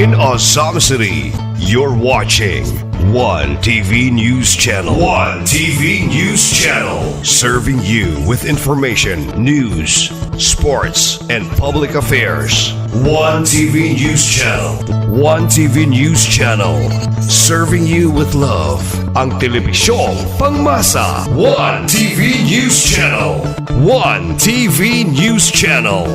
In Osama City, you're watching One TV News Channel. One TV News Channel. Serving you with information, news, sports, and public affairs. One TV News Channel. One TV News Channel. Serving you with love. Ang telebisyong pangmasa. One TV News Channel. One TV News Channel.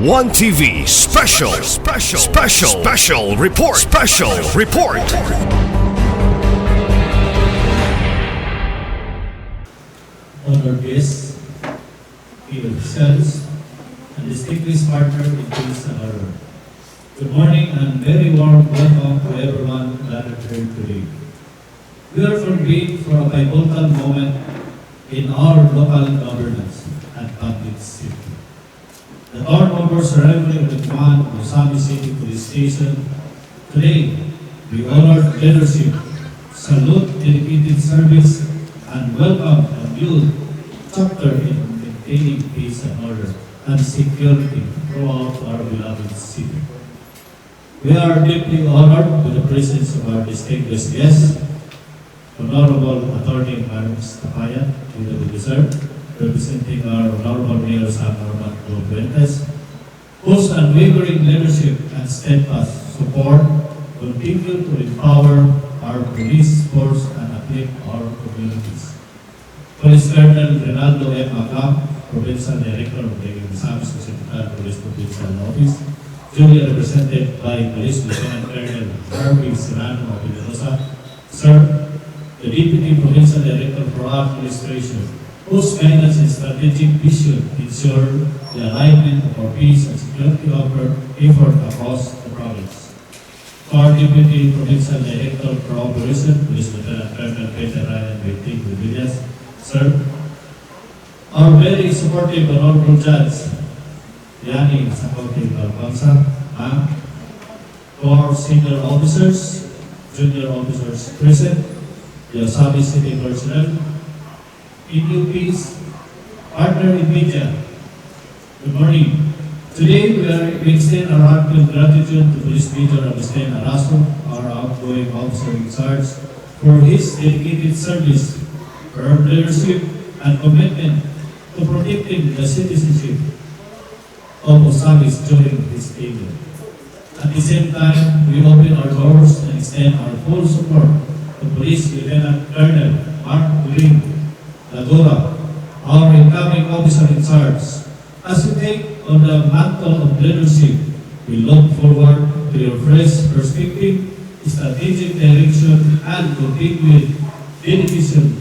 One TV special report. Honored guests, field officials, and distinguished partner in peace and honor. Good morning and very warm welcome to everyone gathered here today. We are convened for a pivotal moment in our local governance and public safety. The turnover ceremony of the command of Osama City Police Station. Today, we honor leadership, salute dedicated service, and welcome a new chapter in maintaining peace and order and security throughout our beloved city. We are deeply honored with the presence of our distinguished guests, Honorable Attorney Maris Tapaya, who deserve, representing our Honorable Mayor Sam Norman Fuentes, whose unwavering leadership and steadfast support continue to empower our police force and uplift our communities. Police Colonel Rinaldo M. Agam, Provincial Director of the Misamis Central Police Provincial Office, duly represented by Police Lieutenant Colonel Harvey Serrano of Villarosa, Sir, the Deputy Provincial Director for Administration, whose guidance and strategic vision ensure the alignment of our peace and security effort across the province. Our Deputy Provincial Director for Operation, Police Lieutenant Colonel Peter Ryan Beting Villas, Sir. Our very supportive and honorable judge, Yani Sakauti Balbangsa, Ma'am. To our senior officers, junior officers present, the Osama City personnel, PUPs, partner in media. Good morning. Today we extend our heartfelt gratitude to Police Major Agustin Araso, our outgoing officer in charge, for his dedicated service, firm leadership, and commitment to protecting the citizenship of Osamis during his tenure. At the same time, we open our doors and extend our full support to Police Lieutenant Colonel Mark Uling Ladora, our incoming officer in charge. As you take on the mantle of leadership, we look forward to your fresh perspective, strategic direction, and continued dedication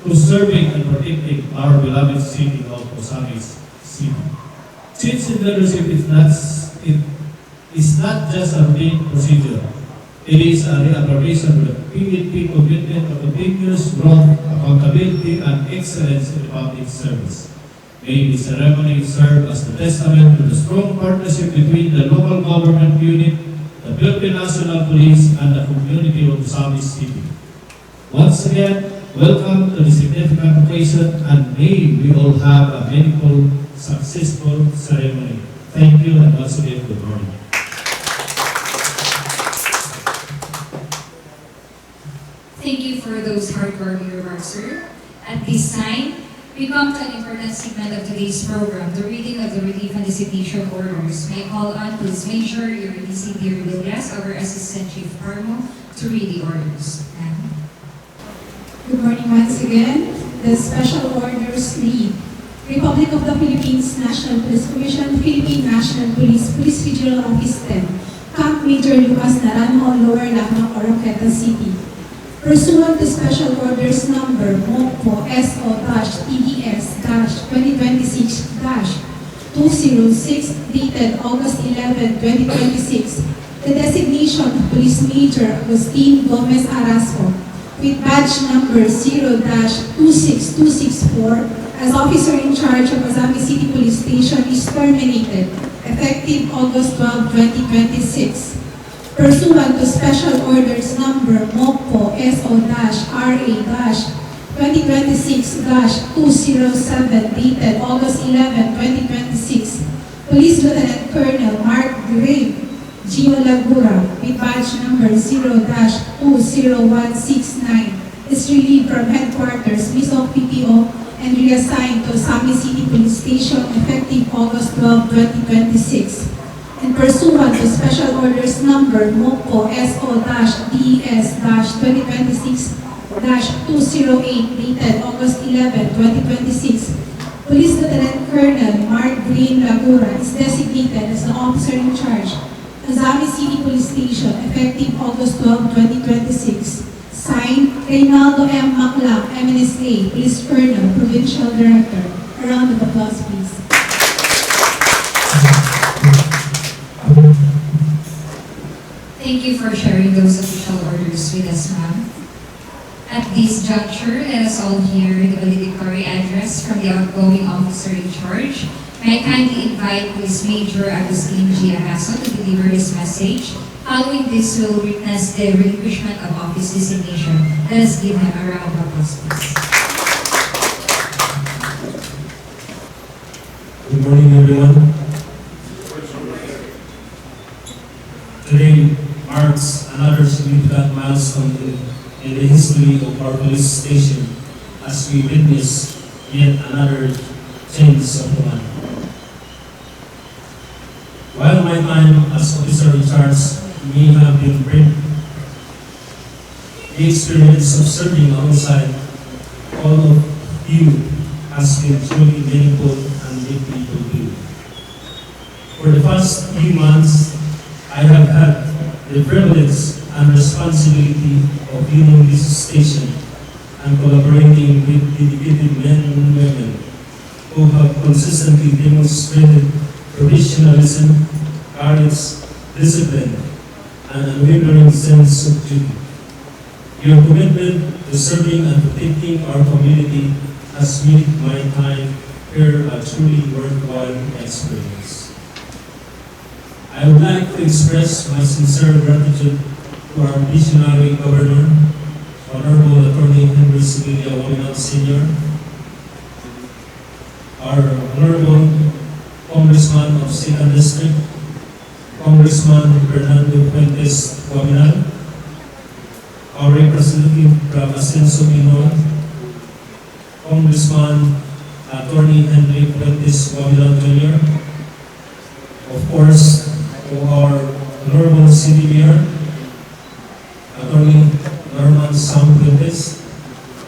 to serving and protecting our beloved city of Osamis City. Change in leadership is not just a routine procedure. It is a reaffirmation of the PNP commitment to continuous growth, accountability, and excellence in public service. May the ceremony serve as the testament to the strong partnership between the local government unit, the Philippine National Police, and the community of Osamis City. Once again, welcome to the significant occasion, and may we all have a meaningful, successful ceremony. Thank you, and once again, good morning. Thank you for those heartwarming remarks, sir. At this time, we come to an important segment of today's program, the reading of the relief and designation orders. May I call on Police Major Eurydice D. Villas, our Assistant Chief Parmo, to read the orders. Good morning once again. The special orders read: Republic of the Philippines National Police Commission, Philippine National Police, Police Regional Office 10, Camp Major Lucas Naranjo, Lower Lamang, Oroqueta City. Pursuant to Special Orders Number MOPFO SO-TDS-2026-206 dated August 11, 2026, the designation of Police Major Agustin Gomez Arasco with badge number 0-26264 as officer in charge of Osamis City Police Station is terminated effective August 12, 2026. Pursuant to Special Orders Number MOPFO SO-RA 2026-207 dated August 11, 2026, Police Lieutenant Colonel Mark Grave Gio Lagura with badge number 0-20169 is relieved from headquarters, Misok PPO, and reassigned to Sami City Police Station effective August 12, 2026. And pursuant to Special Orders Number MOPO SO-DES-2026-208 dated August 11, 2026, Police Lieutenant Colonel Mark Green Lagura is designated as the officer in charge of Sami City Police Station effective August 12, 2026. Signed, Reynaldo M. Macla, MNSA, Police Colonel, Provincial Director. A round of applause, please. Thank you for sharing those official orders with us, ma'am. At this juncture, let us all hear the valedictory address from the outgoing officer in charge. May I kindly invite Police Major Agustin G. Ahaso to deliver his message. Following this, we will witness the relinquishment of office designation. Let us give him a round of applause, please. Good morning, everyone. Today marks another significant milestone in the history of our police station as we witness yet another change of command. While my time as officer in charge may have been brief, the experience of serving alongside all of you has been truly meaningful and deeply fulfilling. For the past few months, I have had the privilege and responsibility of leading this station and collaborating with dedicated men and women who have consistently demonstrated professionalism, courage, discipline, and unwavering sense of duty. Your commitment to serving and protecting our community has made my time here a truly worthwhile experience. I would like to express my sincere gratitude to our visionary Governor, Honorable Attorney Henry Sibilia Waminal Sr., our Honorable Congressman of 2nd District, Congressman Fernando Fuentes Waminal, our Representative from Ascenso Pinoy, Congressman Attorney Henry Fuentes Waminal Jr., of course, to our Honorable City Mayor, Attorney Norman Sam Fuentes,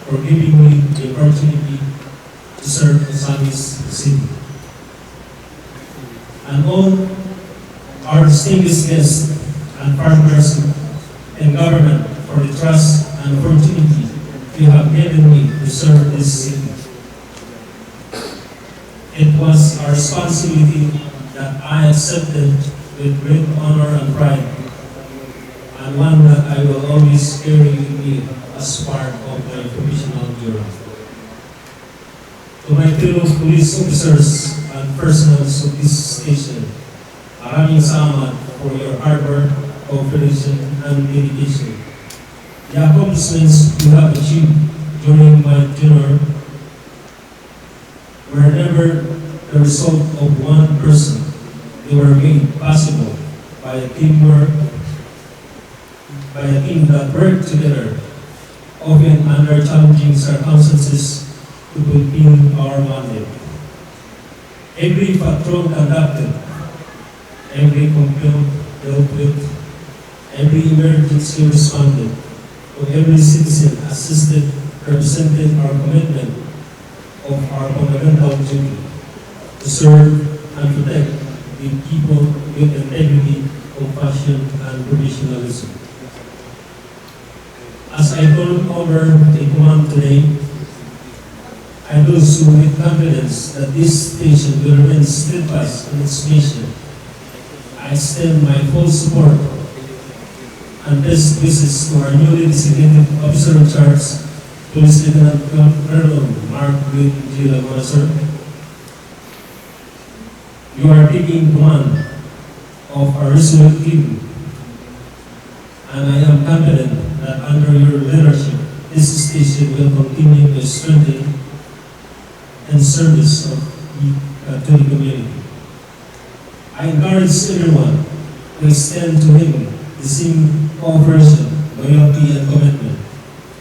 for giving me the opportunity to serve Osamis City. And all our distinguished guests and partners in government for the trust and opportunity you have given me to serve this city. It was our responsibility that I accepted with great honor and pride, and one that I will always carry with me as part of my professional journey. To my fellow police officers and personnel of this station, maraming salamat for your hard work, cooperation, and dedication. The accomplishments you have achieved during my tenure were never the result of one person. They were made possible by a team that worked together, often under challenging circumstances, to fulfill our mandate. Every patrol conducted, every complaint dealt with, every emergency responded, to every citizen assisted represented our commitment of our fundamental duty to serve and protect the people with integrity, compassion, and professionalism. As I turn over the command today, I do so with confidence that this station will remain steadfast in its mission. I extend my full support and best wishes to our newly designated officer in charge, Police Lieutenant Colonel Mark Green G. Lagura, sir. You are taking command of our resolute team, and I am confident that under your leadership, this station will continue to strengthen and service of to the community. I encourage everyone to extend to him the same cooperation, loyalty, and commitment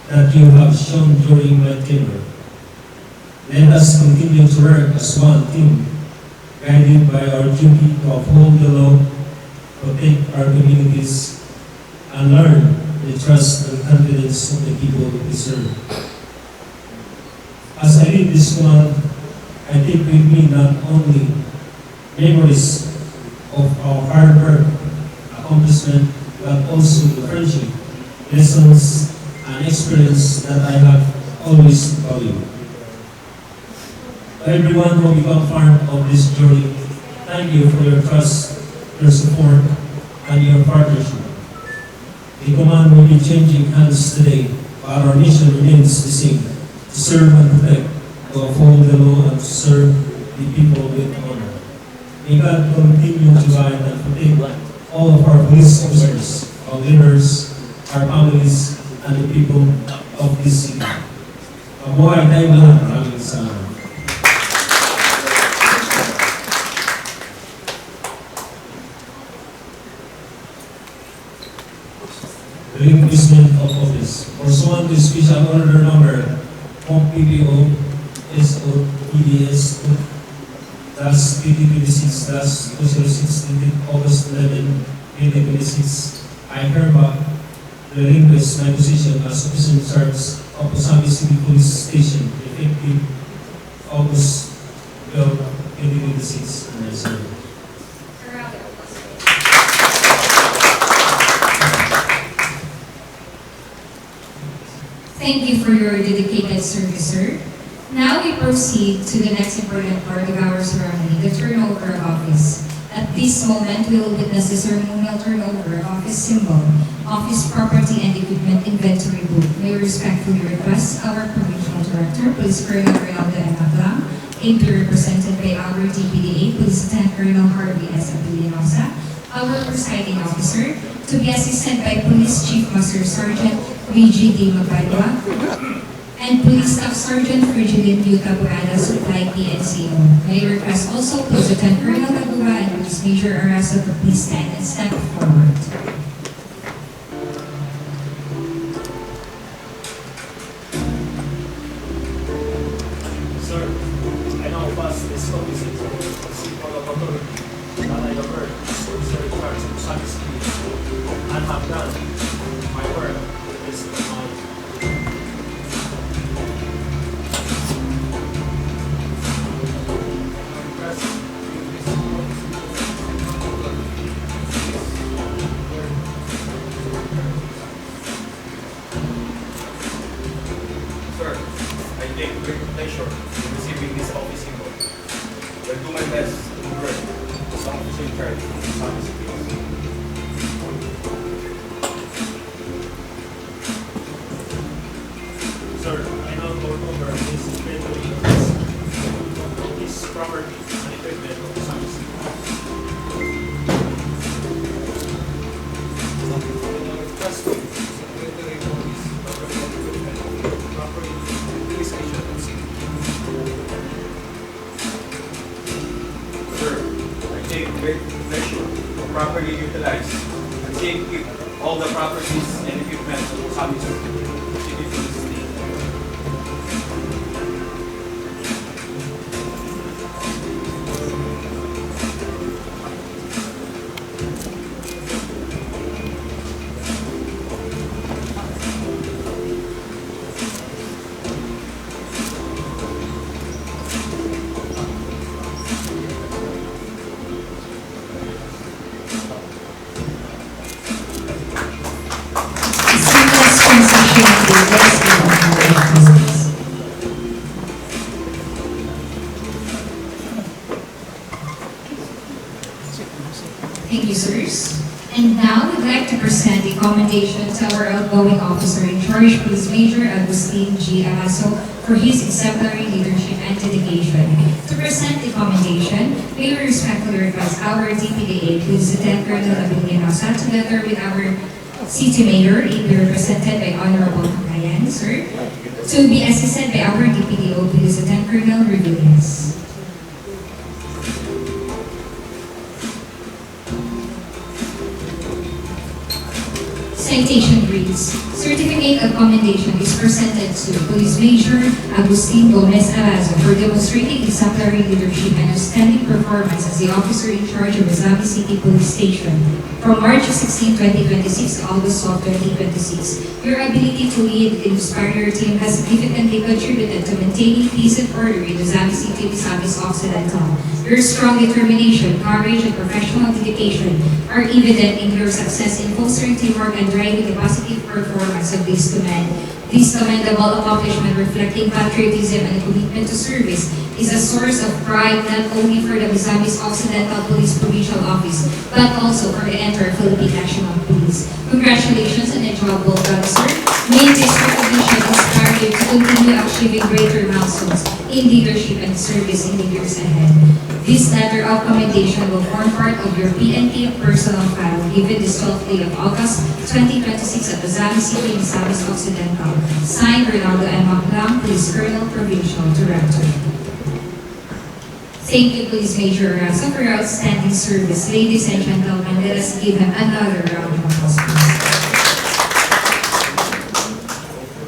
that you have shown during my tenure. Let us continue to work as one team, guided by our duty to uphold the law, protect our communities, and learn the trust and confidence of the people we serve. As I leave this one, I take with me not only memories of our hard work, accomplishment, but also the friendship, lessons, and experience that I have always valued. To everyone who become part of this journey, thank you for your trust, your support, and your partnership. The command will be changing hands today, but our mission remains the same: to serve and protect, to uphold the law, and to serve the people with honor. May God continue to guide and protect all of our police officers, our leaders, our families, and the people of this city. Mabuhay tayong lahat. Maraming salamat. Relinquishment of office. Pursuant to Special Order Number PPO SOPDS /2026/206 August 11, 2026, I hereby relinquish my position as officer in charge of Osamis City Police Station effective August 12, 2026. And I serve. Thank you for your dedicated service, sir. Now we proceed to the next important part of our ceremony, the turnover of office. At this moment, we will witness the ceremonial turnover of office symbol, office property and equipment inventory book. May we respectfully request our Provincial Director, Police Colonel Ronaldo M. Aclang, ably represented by our DPDA, Police Lieutenant Colonel Harvey S. Abilianosa, our presiding officer, to be assisted by Police Chief Master Sergeant VGD Magbalwa, and Police Staff Sergeant Frigilin Yuta Buada, Supply PNCO. May I request also Police Lieutenant Colonel Taguba and Police Major Araso to please stand and step forward. Sir, I now pass this office into the symbol of authority that I have heard as officer in charge of Osamis City and have done my work to this amount. Sir, I take great pleasure in receiving this office symbol. I do my best to work as an officer in charge of Osamis City. Sir, I now turn over this inventory of this property and equipment of Osamis City. Trust me, secretary of this property and equipment property police station of city. Sir, I take great pleasure to properly utilize and keep all the properties and equipment of Osamis City Police Station. Seamless transition to the next level of business. Thank you, sirs. And now we'd like to present the commendation to our outgoing officer in charge, Police Major Agustin G. Araso, for his exemplary leadership and dedication. To present the commendation, may we respectfully request our DPDA, Police Lieutenant Colonel Abilianosa, together with our City Mayor, ably represented by Honorable Cagayan, sir, to be assisted by our DPDO, Police Lieutenant Colonel Revillas. Citation reads, Certificate of Commendation is presented to Police Major Agustin Gomez Arazo for demonstrating exemplary leadership and outstanding performance as the officer in charge of Rizal City Police Station from March 16, 2026 to August 12, 2026. Your ability to lead and inspire your team has significantly contributed to maintaining peace and order in Rizal City, Visayas Occidental. Your strong determination, courage, and professional dedication are evident in your success in fostering teamwork and driving the positive performance of these command. This commendable accomplishment reflecting patriotism and commitment to service is a source of pride not only for the Visayas Occidental Police Provincial Office, but also for the entire Philippine National Police. Congratulations on a job well done, sir. May this recognition inspire you to continue achieving greater milestones in leadership and service in the years ahead. This letter of commendation will form part of your PNP personal file given this 12th day of August 2026 at Rizal City, Visayas Occidental. Signed, Ronaldo M. Maclang, Police Colonel, Provincial Director. Thank you, Police Major Arazo, for your outstanding service. Ladies and gentlemen, let us give him another round of applause, please.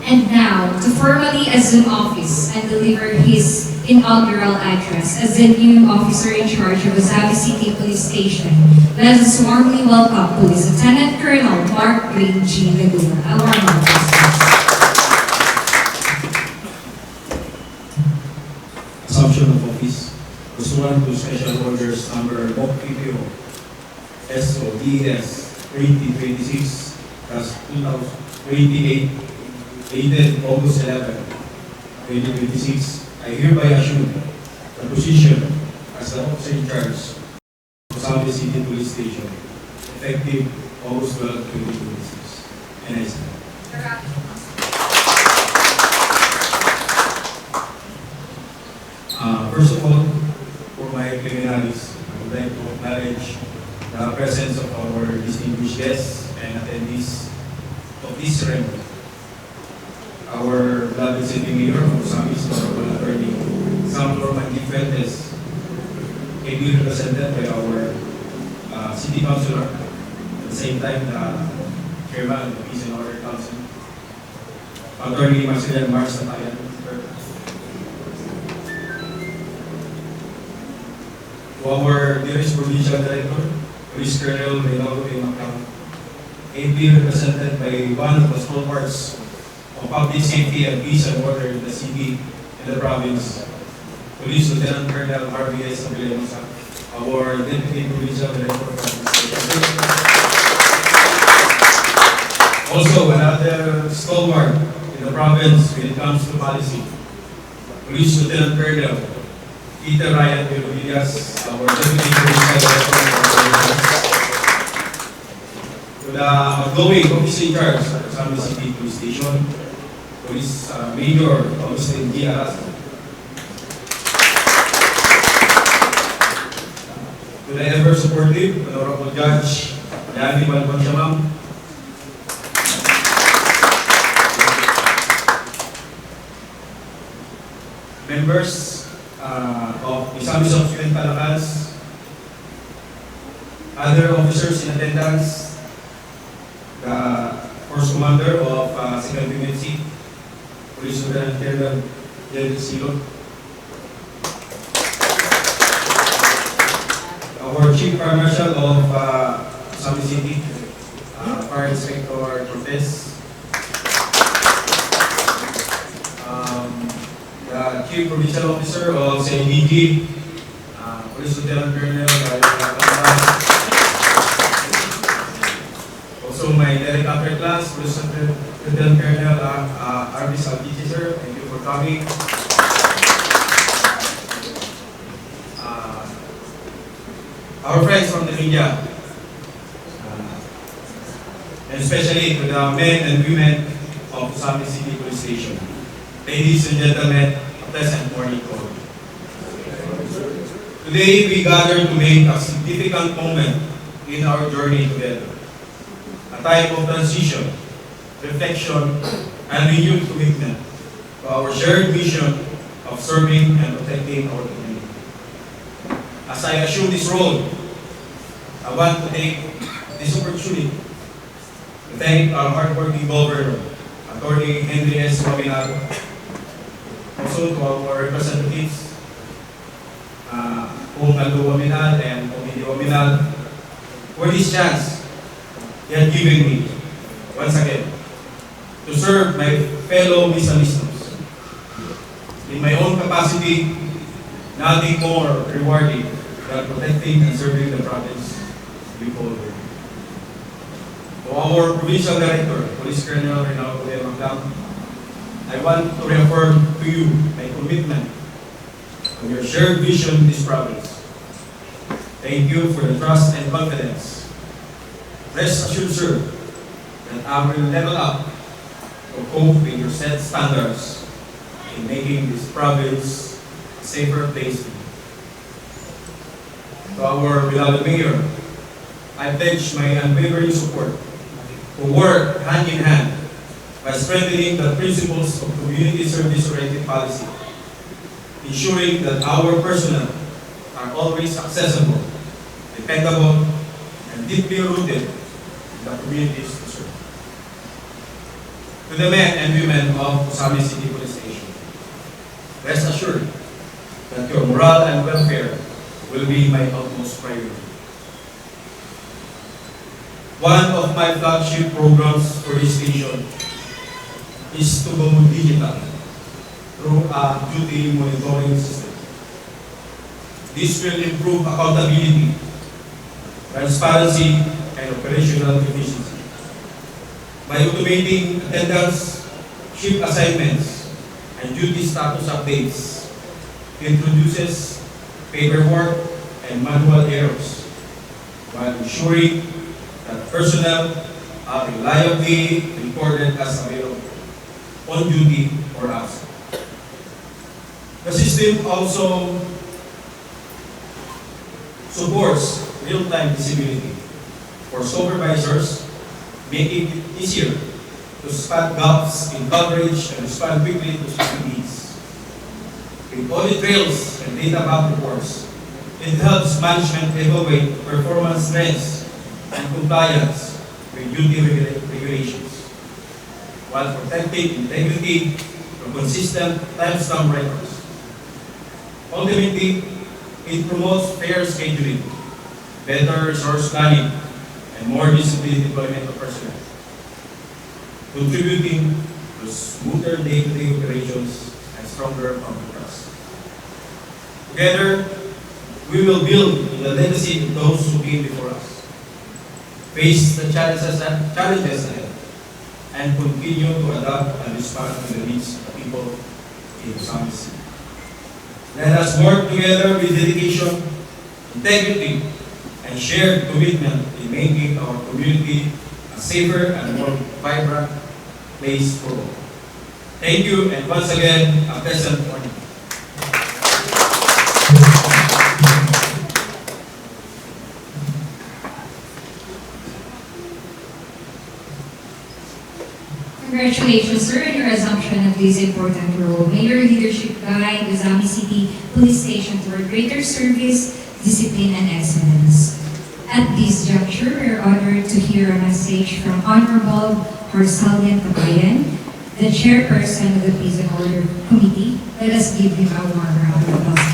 And now, to formally assume office and deliver his inaugural address as the new officer in charge of Rizal City Police Station, let us warmly welcome Police Lieutenant Colonel Mark Green G. Laguna. A warm welcome, please. Assumption of office pursuant to Special Orders Number PPO SODS 2026/2028 dated August 11, 2026, I hereby assume the position as the officer in charge of Rizal City Police Station effective August 12, 2026. And I stand. First of all, for my preliminaries, I would like to acknowledge the presence of our distinguished guests and attendees of this ceremony. Our beloved City Mayor of Osamis, Honorable Attorney Sam Norman Fuentes, ably represented by our City Councilor, at the same time the Chairman of the Peace and Order Council, Attorney Marcelian Mars Natayan, to our dearest Provincial Director, Police Colonel Ronaldo M. Maclang, ably represented by one of the stalwarts of public safety and peace and order in the city and the province, Police Lieutenant Colonel Harvey S. Abelenosa, our Deputy Provincial Director of Administration. Also, another stalwart in the province when it comes to policy, Police Lieutenant Colonel Peter Ryan Villas, our Deputy Provincial Director of Operations. To the outgoing officer in charge of Rizal City Police Station, Police Major Agustin G. Arazo. To the ever supportive, Honorable Judge Yanni Balbon-Chamam. Members of Visayas Occidental Alcaldes, other officers in attendance, the Force Commander of 2nd PMC, Police Lieutenant Colonel Jerry Silot, our Chief Fire Marshal of Osamis City, Fire Inspector Cortez, the Chief Provincial Officer of CIDG, Police Lieutenant Colonel also my direct upper class, Police Lieutenant Colonel Arvis Alpici, sir, thank you for coming. Our friends from the media, and especially to the men and women of Osamis City Police Station. Ladies and gentlemen, a pleasant morning to all. Today we gather to make a significant moment in our journey together. At time of transition, reflection, and renewed commitment to our shared mission of serving and protecting our community. As I assume this role, I want to take this opportunity to thank our hardworking governor, Attorney Henry S. Waminado, also to our representatives, Aldo Waminal and Omidio Waminal, for this chance he had given me, once again, to serve my fellow Misamisnos. In my own capacity, nothing more rewarding than protecting and serving the province we call home. To our Provincial Director, Police Colonel Reynaldo De Maclam, I want to reaffirm to you my commitment to your shared vision in this province. Thank you for the trust and confidence. Rest assured, sir, that I will level up to cope with your set standards in making this province a safer place to be. To our beloved Mayor, I pledge my unwavering support to work hand in hand by strengthening the principles of community service-oriented policy, ensuring that our personnel are always accessible, dependable, and deeply rooted in the communities we serve. To the men and women of Osamis City Police Station, rest assured that your morale and welfare will be my utmost priority. One of my flagship programs for this station is to go digital through a duty monitoring system. This will improve accountability, transparency, and operational efficiency. By automating attendance, shift assignments, and duty status updates, it reduces paperwork and manual errors, while ensuring that personnel are reliably reported as available, on duty, or absent. The system also supports real-time visibility for supervisors, making it easier to spot gaps in coverage and respond quickly to specific needs. With audit trails and data back reports, it helps management evaluate performance trends and compliance with duty regulations, while protecting integrity through consistent timestamp records. Ultimately, it promotes fair scheduling, better resource planning, and more disciplined deployment of personnel, contributing to smoother day-to-day operations and stronger public trust. Together, we will build the legacy of those who came before us, face the challenges ahead, and continue to adapt and respond to the needs of people in Osamis City. Let us work together with dedication, integrity, and shared commitment in making our community a safer and more vibrant place for all. Thank you, and once again, a pleasant morning. Congratulations, sir, on your assumption of this important role. May your leadership guide Osamis City Police Station toward greater service, discipline, and excellence. At this juncture, we are honored to hear a message from Honorable Horsaldian Tabayan, the chairperson of the Peace and Order Committee. Let us give him a warm round of applause.